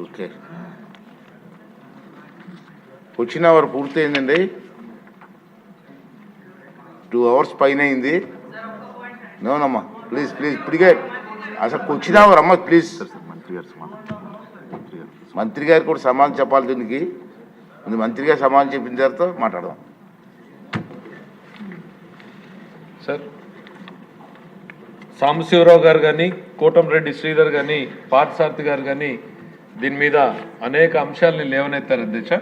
Okay, వచ్చిన hour పూర్తయిందండి. 2 hours పైన అయింది. నోనమ్మా, ప్లీజ్ ప్లీజ్ ఇప్పటికే అసలు వచ్చిన అవర్ అమ్మ ప్లీజ్. మంత్రి గారు కూడా సమాధానం చెప్పాలి దీనికి. మంత్రి గారు సమాధానం చెప్పిన తర్వాత మాట్లాడదాం. సార్, సాంబశివరావు గారు కానీ, కోటంరెడ్డి శ్రీధర్ కానీ, పార్థసారథి గారు కానీ దీని మీద అనేక అంశాలని లేవనెత్తారు అధ్యక్ష.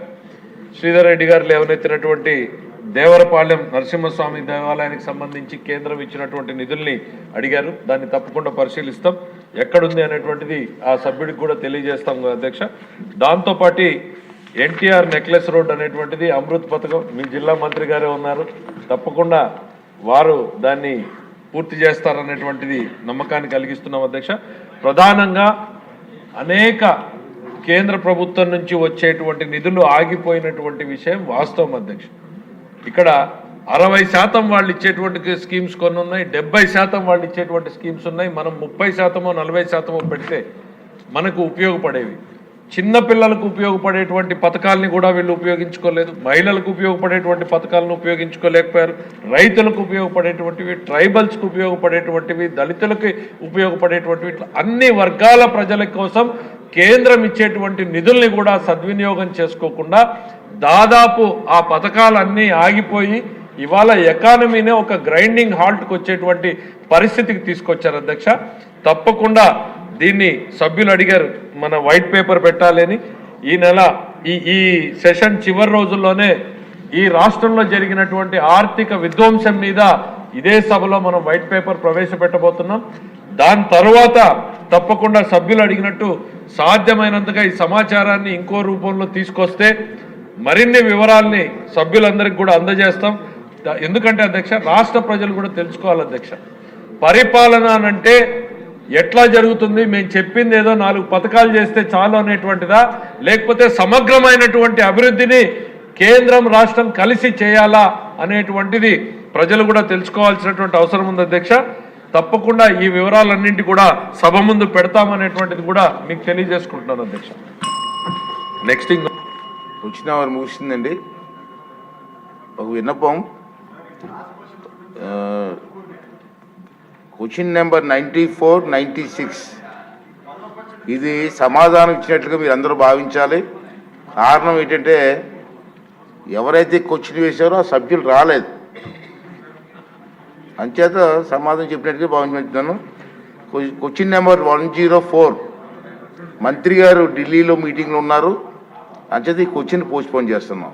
శ్రీధర్ రెడ్డి గారు లేవనెత్తినటువంటి దేవరపాలెం నరసింహస్వామి దేవాలయానికి సంబంధించి కేంద్రం ఇచ్చినటువంటి నిధుల్ని అడిగారు. దాన్ని తప్పకుండా పరిశీలిస్తాం, ఎక్కడుంది అనేటువంటిది ఆ సభ్యుడికి కూడా తెలియజేస్తాం అధ్యక్ష. దాంతోపాటు ఎన్టీఆర్ నెక్లెస్ రోడ్ అనేటువంటిది అమృత్ పథకం, మీ జిల్లా మంత్రి గారే ఉన్నారు, తప్పకుండా వారు దాన్ని పూర్తి చేస్తారనేటువంటిది నమ్మకాన్ని కలిగిస్తున్నాం అధ్యక్ష. ప్రధానంగా అనేక కేంద్ర ప్రభుత్వం నుంచి వచ్చేటువంటి నిధులు ఆగిపోయినటువంటి విషయం వాస్తవం అధ్యక్ష. ఇక్కడ 60% వాళ్ళు ఇచ్చేటువంటి స్కీమ్స్ కొన్ని ఉన్నాయి, 70% వాళ్ళు ఇచ్చేటువంటి స్కీమ్స్ ఉన్నాయి. మనం 30% 40% పెడితే మనకు ఉపయోగపడేవి. చిన్నపిల్లలకు ఉపయోగపడేటువంటి పథకాలని కూడా వీళ్ళు ఉపయోగించుకోలేదు, మహిళలకు ఉపయోగపడేటువంటి పథకాలను ఉపయోగించుకోలేకపోయారు, రైతులకు ఉపయోగపడేటువంటివి, ట్రైబల్స్కి ఉపయోగపడేటువంటివి, దళితులకి ఉపయోగపడేటువంటివి, అన్ని వర్గాల ప్రజల కోసం కేంద్రం ఇచ్చేటువంటి నిధుల్ని కూడా సద్వినియోగం చేసుకోకుండా దాదాపు ఆ పథకాలన్నీ ఆగిపోయి ఇవాళ ఎకానమీనే ఒక గ్రైండింగ్ హాల్ట్కి వచ్చేటువంటి పరిస్థితికి తీసుకొచ్చారు అధ్యక్ష. తప్పకుండా దీన్ని సభ్యులు అడిగారు, మన వైట్ పేపర్ పెట్టాలని. ఈ నెల ఈ సెషన్ చివరి రోజుల్లోనే ఈ రాష్ట్రంలో జరిగినటువంటి ఆర్థిక విధ్వంసం మీద ఇదే సభలో మనం వైట్ పేపర్ ప్రవేశపెట్టబోతున్నాం. దాని తర్వాత తప్పకుండా సభ్యులు అడిగినట్టు సాధ్యమైనంతగా ఈ సమాచారాన్ని ఇంకో రూపంలో తీసుకొస్తే మరిన్ని వివరాల్ని సభ్యులందరికీ కూడా అందజేస్తాం. ఎందుకంటే అధ్యక్ష, రాష్ట్ర ప్రజలు కూడా తెలుసుకోవాలి అధ్యక్ష, పరిపాలన అంటే ఎట్లా జరుగుతుంది, మేము చెప్పింది ఏదో 4 పథకాలు చేస్తే చాలు అనేటువంటిదా, లేకపోతే సమగ్రమైనటువంటి అభివృద్ధిని కేంద్రం రాష్ట్రం కలిసి చేయాలా అనేటువంటిది ప్రజలు కూడా తెలుసుకోవాల్సినటువంటి అవసరం ఉంది అధ్యక్ష. తప్పకుండా ఈ వివరాలన్నింటి కూడా సభ ముందు పెడతామనేటువంటిది కూడా మీకు తెలియజేసుకుంటున్నాను అధ్యక్ష. నెక్స్ట్ వచ్చిన వారు ముగిసిందండి. ఒక విన్నపం, క్వశ్చన్ నెంబర్ 94, 96 ఇది సమాధానం ఇచ్చినట్లుగా మీరు అందరూ భావించాలి. కారణం ఏంటంటే ఎవరైతే క్వశ్చన్ వేశారో ఆ సభ్యులు రాలేదు, అంచేత సమాధానం చెప్పినట్టుగా భావించుతున్నాను. క్వశ్చన్ నెంబర్ 104 మంత్రి గారు ఢిల్లీలో మీటింగ్లో ఉన్నారు, అంచేత ఈ క్వశ్చన్ పోస్ట్పోన్ చేస్తున్నాం.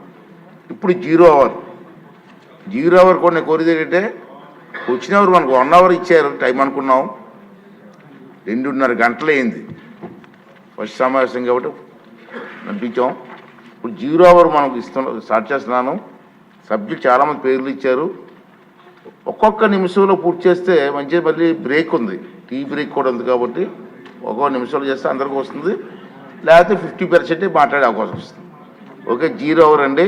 ఇప్పుడు 0 hour కూడా నేను కోరేది ఏంటంటే, వచ్చిన అవర్ మనకు 1 hour ఇచ్చారు టైం అనుకున్నాం, 2.5 గంటలు అయింది ఫస్ట్ సమావేశం కాబట్టి పంపించాం. ఇప్పుడు 0 hour మనకు స్టార్ట్ చేస్తున్నాను. సబ్జెక్ట్ చాలామంది పేర్లు ఇచ్చారు, ఒక్కొక్క నిమిషంలో పూర్తి చేస్తే మంచిగా. మళ్ళీ బ్రేక్ ఉంది, టీ బ్రేక్ కూడా ఉంది కాబట్టి ఒక్కొక్క నిమిషంలో చేస్తే అందరికీ వస్తుంది, లేకపోతే 50% మాట్లాడే అవకాశం వస్తుంది. ఓకే, 0 hour అండి.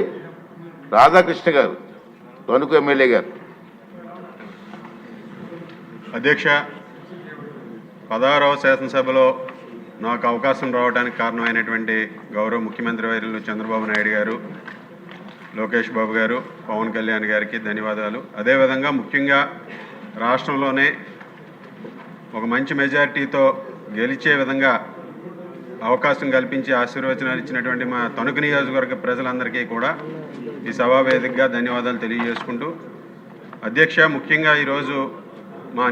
రాధాకృష్ణ గారు, తణుకు ఎమ్మెల్యే గారు. అధ్యక్ష, 16వ శాసనసభలో నాకు అవకాశం రావడానికి కారణమైనటువంటి గౌరవ ముఖ్యమంత్రి వర్యులు చంద్రబాబు నాయుడు గారు, లోకేష్ బాబు గారు, పవన్ కళ్యాణ్ గారికి ధన్యవాదాలు. అదేవిధంగా ముఖ్యంగా రాష్ట్రంలోనే ఒక మంచి మెజారిటీతో గెలిచే విధంగా అవకాశం కల్పించి ఆశీర్వచనాలు ఇచ్చినటువంటి మా తణుకు నియోజకవర్గ ప్రజలందరికీ కూడా ఈ సభా వేదికగా ధన్యవాదాలు తెలియజేసుకుంటూ, అధ్యక్ష, ముఖ్యంగా ఈరోజు మా